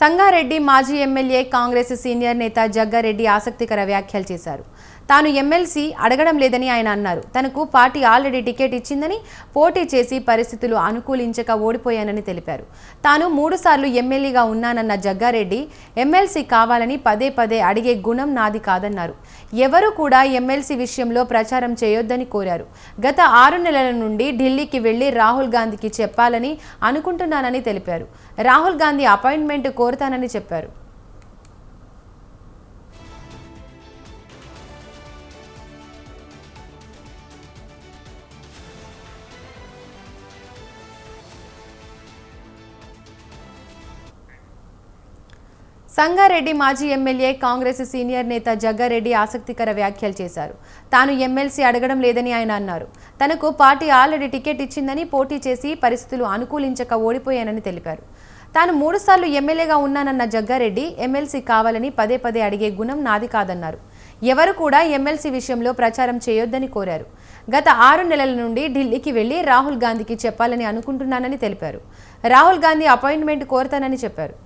సంగారెడ్డి మాజీ MLA Congress senior నేత జగ్గారెడ్డి ఆసక్తికర వ్యాఖ్యలు చేశారు. తాను ఎమ్మెల్సీ అడగడం లేదని ఆయన అన్నారు. తనకు పార్టీ ఆల్రెడీ టికెట్ ఇచ్చిందని, పోటీ చేసి పరిస్థితులు అనుకూలించక ఓడిపోయానని తెలిపారు. తాను 3 సార్లు ఎమ్మెల్యేగా ఉన్నానన్న జగ్గారెడ్డి ఎమ్మెల్సీ కావాలని పదే పదే అడిగే గుణం నాది కాదన్నారు. ఎవరు కూడా ఎమ్మెల్సీ విషయంలో ప్రచారం చేయొద్దని కోరారు. గత 6 నెలల నుండి ఢిల్లీకి వెళ్లి రాహుల్ గాంధీకి చెప్పాలని అనుకుంటున్నానని తెలిపారు. రాహుల్ గాంధీ అపాయింట్మెంట్ కోరుతానని చెప్పారు. సంగారెడ్డి మాజీ ఎమ్మెల్యే కాంగ్రెస్ సీనియర్ నేత జగ్గారెడ్డి ఆసక్తికర వ్యాఖ్యలు చేశారు. తాను ఎమ్మెల్సీ అడగడం లేదని ఆయన అన్నారు. తనకు పార్టీ ఆల్రెడీ టికెట్ ఇచ్చిందని, పోటీ చేసి పరిస్థితులు అనుకూలించక ఓడిపోయానని తెలిపారు. తాను 3 సార్లు ఎమ్మెల్యేగా ఉన్నానన్న జగ్గారెడ్డి ఎమ్మెల్సీ కావాలని పదే పదే అడిగే గుణం నాది కాదన్నారు. ఎవరు కూడా ఎమ్మెల్సీ విషయంలో ప్రచారం చేయొద్దని కోరారు. గత 6 నెలల నుండి ఢిల్లీకి వెళ్లి రాహుల్ గాంధీకి చెప్పాలని అనుకుంటున్నానని తెలిపారు. రాహుల్ గాంధీ అపాయింట్మెంట్ కోరుతానని చెప్పారు.